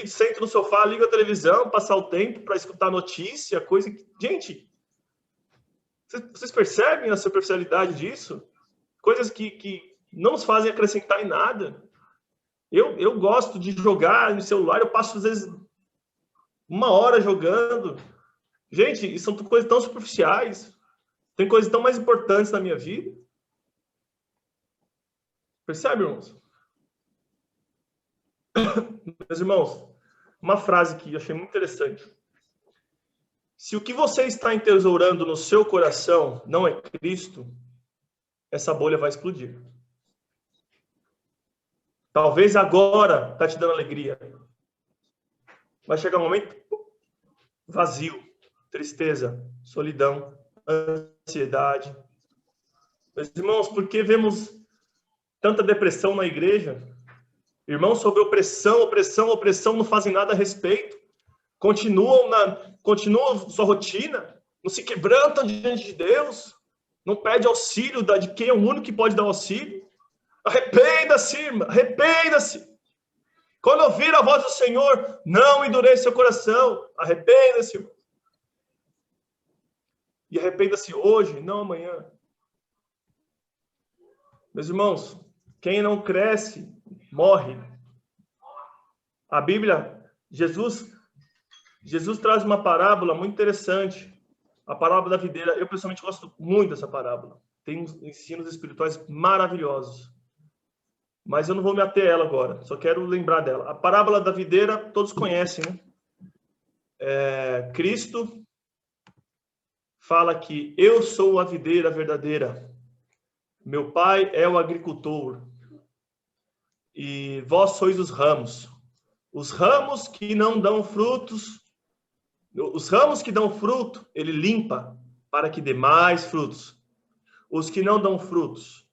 Sento no sofá, ligo a televisão, passar o tempo para escutar notícia, coisa que... Gente, vocês percebem a superficialidade disso? coisas que não nos fazem acrescentar em nada. Eu gosto de jogar no celular, eu passo, às vezes, 1 hora jogando. Gente, são coisas tão superficiais. Tem coisas tão mais importantes na minha vida. Percebe, irmãos? Meus irmãos, uma frase que eu achei muito interessante. Se o que você está entesourando no seu coração não é Cristo, essa bolha vai explodir. Talvez agora está te dando alegria. Vai chegar um momento vazio, tristeza, solidão, ansiedade. Meus irmãos, por que vemos tanta depressão na igreja? Irmãos sobre opressão, opressão, não fazem nada a respeito. Continuam sua rotina, não se quebrantam diante de Deus, não pede auxílio de quem é o único que pode dar auxílio. Arrependa-se, irmã, arrependa-se. Quando ouvir a voz do Senhor, não endureça seu coração. Arrependa-se, irmão. E arrependa-se hoje, não amanhã. Meus irmãos, quem não cresce, morre. A Bíblia, Jesus traz uma parábola muito interessante. A parábola da videira. Eu, pessoalmente, gosto muito dessa parábola. Tem uns ensinos espirituais maravilhosos. Mas eu não vou me ater a ela agora. Só quero lembrar dela. A parábola da videira, todos conhecem, né? Cristo fala que eu sou a videira verdadeira. Meu pai é o agricultor. E vós sois os ramos. Os ramos que não dão frutos, os ramos que dão fruto, ele limpa para que dê mais frutos. Os que não dão frutos,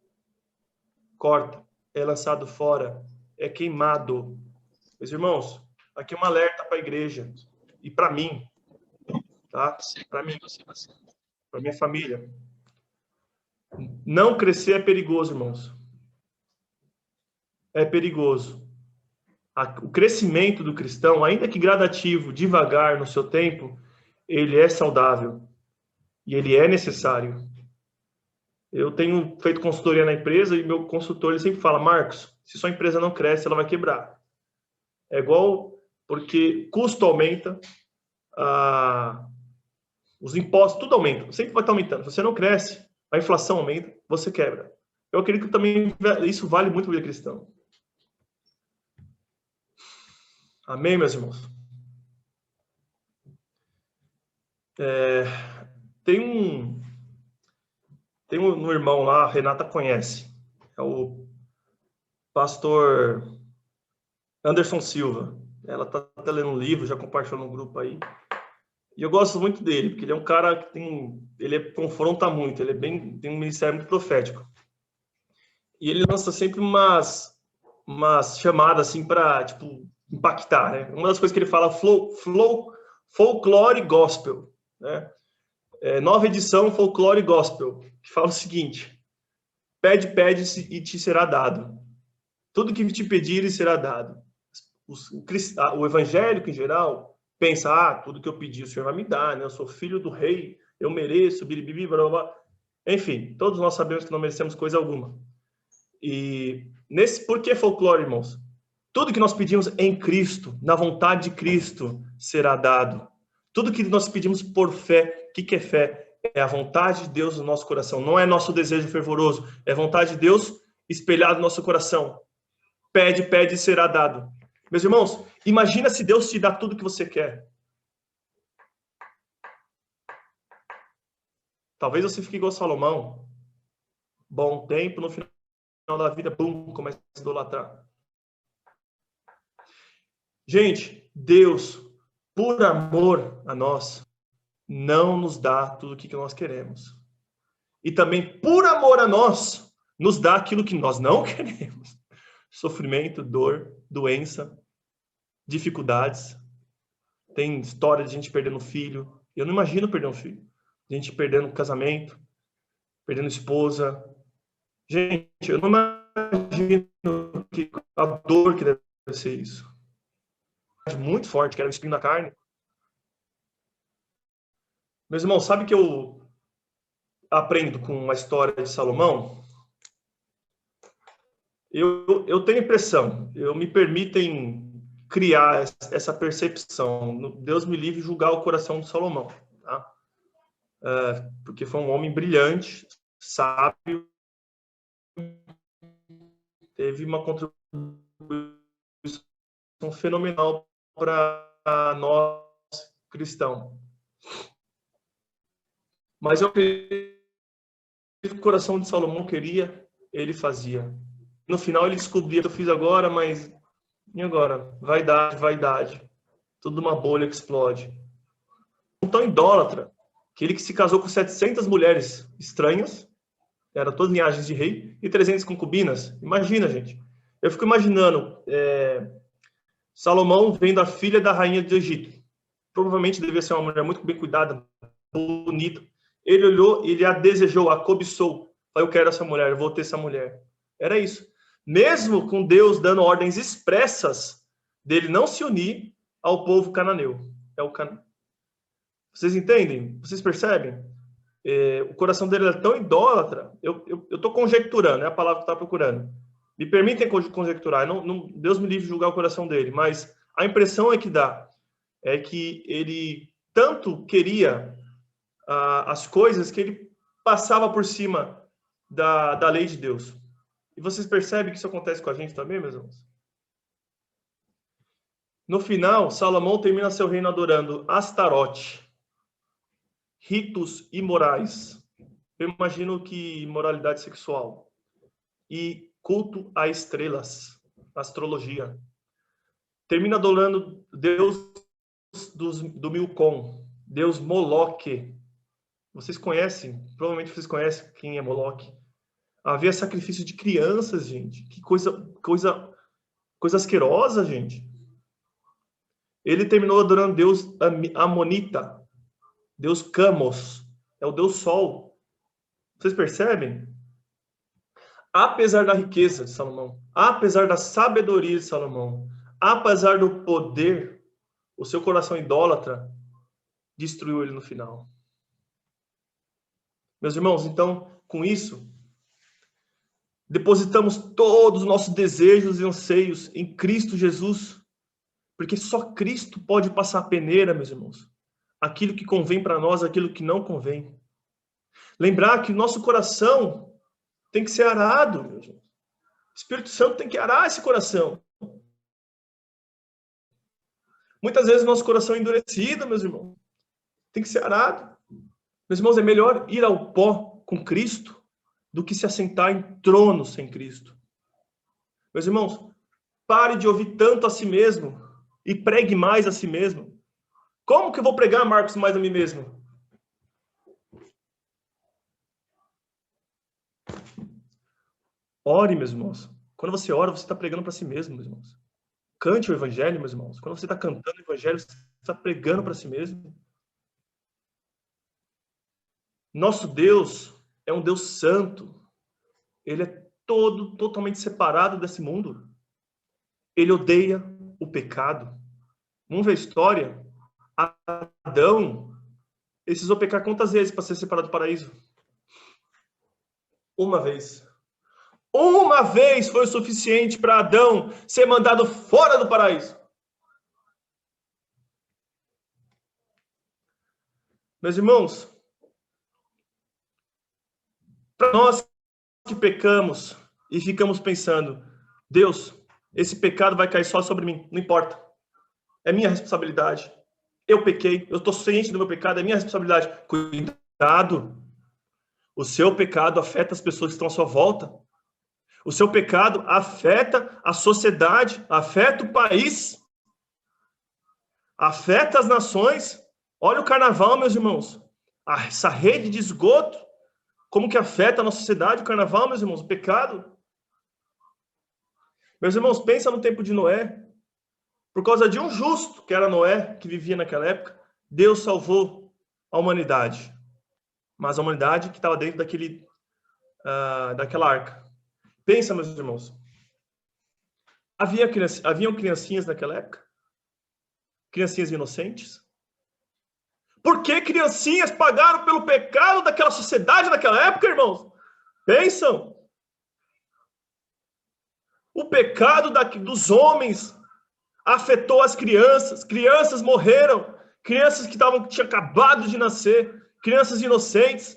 corta, é lançado fora, é queimado. Meus irmãos, aqui é um alerta para a igreja e para mim, tá? Para mim, para minha família. Não crescer é perigoso, irmãos. É perigoso. O crescimento do cristão, ainda que gradativo, devagar no seu tempo, ele é saudável e ele é necessário. Eu tenho feito consultoria na empresa e meu consultor ele sempre fala: Marcos, se sua empresa não cresce, ela vai quebrar. É igual, porque custo aumenta, os impostos, tudo aumenta, sempre vai estar aumentando. Se você não cresce, a inflação aumenta, você quebra. Eu acredito que também isso vale muito para o cristão. Amém, meus irmãos? Tem um irmão lá, a Renata conhece. É o pastor Anderson Silva. Ela está lendo um livro, já compartilhou no grupo aí. E eu gosto muito dele, porque ele é um cara que confronta muito, tem um ministério muito profético. E ele lança sempre umas chamadas assim para, tipo, impactar, né? Uma das coisas que ele fala, folclore gospel, né? Nova edição folclore gospel, que fala o seguinte: pede e te será dado. Tudo que te pedirem será dado. O evangélico, em geral, pensa: tudo que eu pedi o Senhor vai me dar, né? Eu sou filho do rei, eu mereço, biribibi, blá, blá. Enfim, todos nós sabemos que não merecemos coisa alguma. E por que folclore, irmãos? Tudo que nós pedimos em Cristo, na vontade de Cristo, será dado. Tudo que nós pedimos por fé, o que é fé? É a vontade de Deus no nosso coração. Não é nosso desejo fervoroso, é a vontade de Deus espelhada no nosso coração. Pede e será dado. Meus irmãos, imagina se Deus te dá tudo que você quer. Talvez você fique igual Salomão. Bom tempo, no final da vida, bum, começa a idolatrar. Gente, Deus, por amor a nós, não nos dá tudo o que nós queremos. E também, por amor a nós, nos dá aquilo que nós não queremos. Sofrimento, dor, doença, dificuldades. Tem história de gente perdendo filho. Eu não imagino perder um filho. Gente perdendo casamento, perdendo esposa. Gente, eu não imagino a dor que deve ser isso. Muito forte, que era um espinho na carne. Meus irmãos, sabe que eu aprendo com a história de Salomão? Eu tenho impressão, me permitem criar essa percepção. Deus me livre de julgar o coração de Salomão, tá? Porque foi um homem brilhante, sábio, teve uma contribuição fenomenal para nós cristãos. Mas eu acredito que o coração de Salomão queria, ele fazia. No final ele descobria que eu fiz agora, mas e agora? Vaidade, vaidade. Tudo uma bolha que explode. Tão idólatra que ele se casou com 700 mulheres estranhas, eram todas linhagens de rei, e 300 concubinas. Imagina, gente. Eu fico imaginando Salomão vendo a filha da rainha do Egito. Provavelmente devia ser uma mulher muito bem cuidada, bonita. Ele olhou, ele a desejou, a cobiçou. Falei, eu quero essa mulher, eu vou ter essa mulher. Era isso. Mesmo com Deus dando ordens expressas dele não se unir ao povo cananeu. Vocês entendem? Vocês percebem? O coração dele é tão idólatra. Eu estou conjecturando, é a palavra que eu estava procurando. Me permitem conjecturar. Deus me livre de julgar o coração dele, mas a impressão é que dá é que ele tanto queria as coisas que ele passava por cima da lei de Deus. E vocês percebem que isso acontece com a gente também, meus irmãos? No final, Salomão termina seu reino adorando Astarote, ritos imorais. Eu imagino que imoralidade sexual e culto a estrelas, astrologia. Termina adorando Deus do Milcom, Deus Moloque. Vocês conhecem, provavelmente vocês conhecem quem é Moloque. Havia sacrifício de crianças, gente. Que coisa asquerosa, gente. Ele terminou adorando Deus Amonita, Deus Camos, é o Deus Sol. Vocês percebem? Apesar da riqueza de Salomão, apesar da sabedoria de Salomão, apesar do poder, o seu coração idólatra destruiu ele no final. Meus irmãos, então, com isso, depositamos todos os nossos desejos e anseios em Cristo Jesus, porque só Cristo pode passar a peneira, meus irmãos. Aquilo que convém para nós, aquilo que não convém. Lembrar que o nosso coração tem que ser arado, meus irmãos. O Espírito Santo tem que arar esse coração. Muitas vezes o nosso coração é endurecido, meus irmãos. Tem que ser arado. Meus irmãos, é melhor ir ao pó com Cristo do que se assentar em trono sem Cristo. Meus irmãos, pare de ouvir tanto a si mesmo e pregue mais a si mesmo. Como que eu vou pregar, Marcos, mais a mim mesmo? Ore, meus irmãos. Quando você ora, você está pregando para si mesmo, meus irmãos. Cante o evangelho, meus irmãos. Quando você está cantando o evangelho, você está pregando para si mesmo. Nosso Deus é um Deus santo. Ele é totalmente separado desse mundo. Ele odeia o pecado. Vamos ver a história? Adão precisou pecar quantas vezes para ser separado do paraíso? Uma vez. Uma vez foi o suficiente para Adão ser mandado fora do paraíso. Meus irmãos, para nós que pecamos e ficamos pensando, Deus, esse pecado vai cair só sobre mim, não importa. É minha responsabilidade. Eu pequei, eu estou ciente do meu pecado, é minha responsabilidade. Cuidado. O seu pecado afeta as pessoas que estão à sua volta. O seu pecado afeta a sociedade, afeta o país, afeta as nações. Olha o carnaval, meus irmãos. Essa rede de esgoto, como que afeta a nossa sociedade, o carnaval, meus irmãos, o pecado. Meus irmãos, pensa no tempo de Noé. Por causa de um justo, que era Noé, que vivia naquela época, Deus salvou a humanidade. Mas a humanidade que estava dentro daquela arca. Pensa, meus irmãos. Haviam criancinhas naquela época? Criancinhas inocentes? Por que criancinhas pagaram pelo pecado daquela sociedade naquela época, irmãos? Pensam. O pecado dos homens afetou as crianças. Crianças morreram. Crianças que tinham acabado de nascer. Crianças inocentes.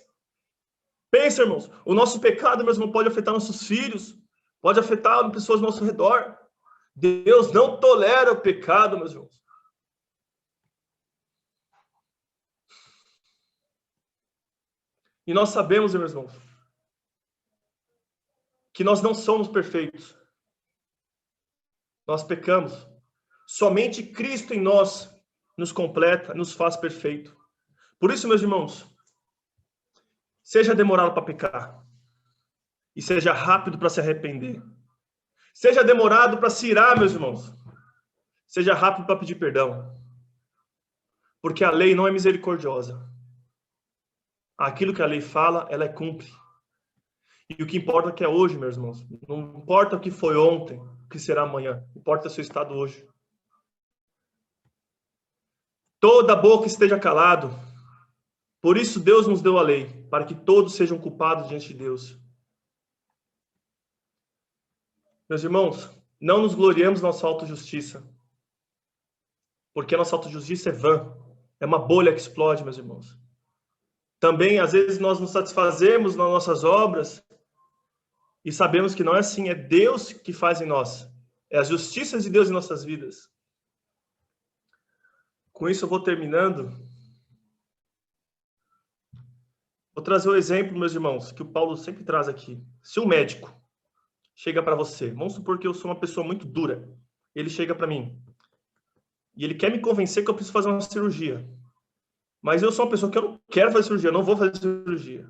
Pensa, irmãos. O nosso pecado, meus irmãos, pode afetar nossos filhos. Pode afetar pessoas ao nosso redor. Deus não tolera o pecado, meus irmãos. E nós sabemos, meus irmãos, que nós não somos perfeitos. Nós pecamos. Somente Cristo em nós nos completa, nos faz perfeito. Por isso, meus irmãos, seja demorado para pecar e seja rápido para se arrepender. Seja demorado para se irar, meus irmãos. Seja rápido para pedir perdão. Porque a lei não é misericordiosa. Aquilo que a lei fala, ela cumpre. E o que importa é que é hoje, meus irmãos. Não importa o que foi ontem, o que será amanhã. Importa o seu estado hoje. Toda boca esteja calado. Por isso Deus nos deu a lei, para que todos sejam culpados diante de Deus. Meus irmãos, não nos gloriemos na nossa autojustiça. Porque a nossa autojustiça é vã. É uma bolha que explode, meus irmãos. Também, às vezes, nós nos satisfazemos nas nossas obras e sabemos que não é assim. É Deus que faz em nós. É a justiça de Deus em nossas vidas. Com isso, eu vou terminando. Vou trazer um exemplo, meus irmãos, que o Paulo sempre traz aqui. Se um médico chega para você, vamos supor que eu sou uma pessoa muito dura, ele chega para mim e ele quer me convencer que eu preciso fazer uma cirurgia. Mas eu sou uma pessoa que eu não quero fazer cirurgia, eu não vou fazer cirurgia.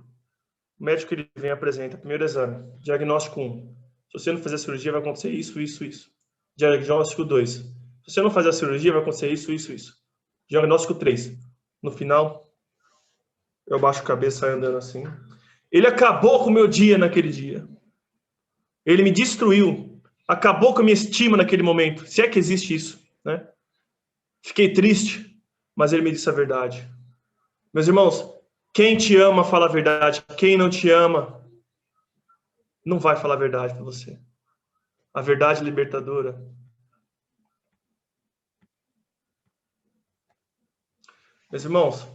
O médico, ele vem e apresenta, primeiro exame, diagnóstico 1. Se você não fazer a cirurgia, vai acontecer isso, isso, isso. Diagnóstico 2. Se você não fazer a cirurgia, vai acontecer isso, isso, isso. Diagnóstico 3. No final, eu baixo a cabeça e saio andando assim. Ele acabou com o meu dia naquele dia. Ele me destruiu. Acabou com a minha estima naquele momento. Se é que existe isso, né? Fiquei triste, mas ele me disse a verdade. Meus irmãos, quem te ama fala a verdade. Quem não te ama não vai falar a verdade para você. A verdade libertadora. Meus irmãos,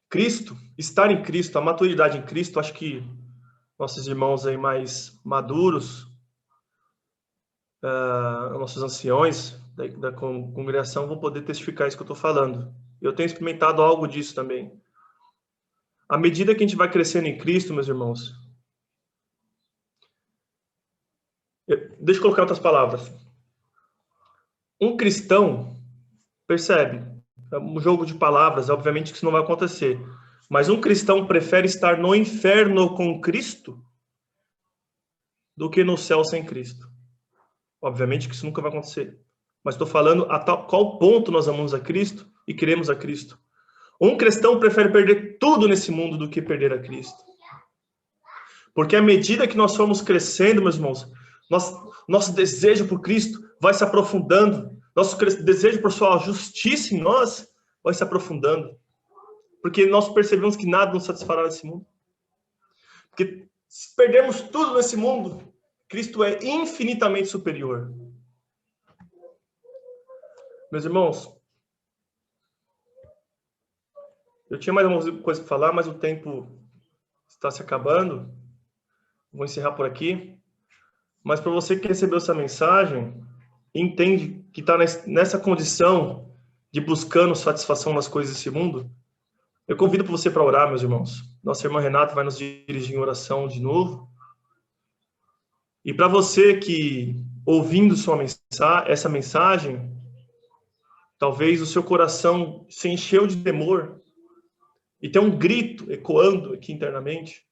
Cristo, estar em Cristo, a maturidade em Cristo, acho que nossos irmãos aí mais maduros, nossos anciões da congregação vão poder testificar isso que eu estou falando. Eu tenho experimentado algo disso também. À medida que a gente vai crescendo em Cristo, meus irmãos, deixa eu colocar outras palavras. Um cristão, percebe, é um jogo de palavras, obviamente que isso não vai acontecer, mas um cristão prefere estar no inferno com Cristo do que no céu sem Cristo. Obviamente que isso nunca vai acontecer. Mas estou falando a qual ponto nós amamos a Cristo e queremos a Cristo. Um cristão prefere perder tudo nesse mundo do que perder a Cristo. Porque à medida que nós formos crescendo, meus irmãos, nosso desejo por Cristo vai se aprofundando. Nosso desejo por sua justiça em nós vai se aprofundando. Porque nós percebemos que nada nos satisfará nesse mundo. Porque se perdermos tudo nesse mundo, Cristo é infinitamente superior. Meus irmãos, eu tinha mais algumas coisas para falar, mas o tempo está se acabando. Vou encerrar por aqui. Mas para você que recebeu essa mensagem, entende que está nessa condição de buscando satisfação nas coisas desse mundo, eu convido você para orar, meus irmãos. Nossa irmã Renata vai nos dirigir em oração de novo. E para você que, ouvindo essa mensagem, talvez o seu coração se encheu de temor e tem um grito ecoando aqui internamente,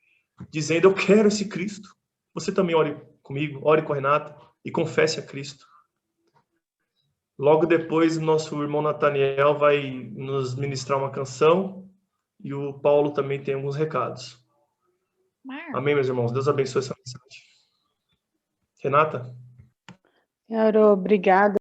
dizendo, eu quero esse Cristo. Você também ore comigo, ore com a Renata e confesse a Cristo. Logo depois, o nosso irmão Nathaniel vai nos ministrar uma canção e o Paulo também tem alguns recados. Amém, meus irmãos? Deus abençoe essa mensagem. Renata? Senhor, obrigada.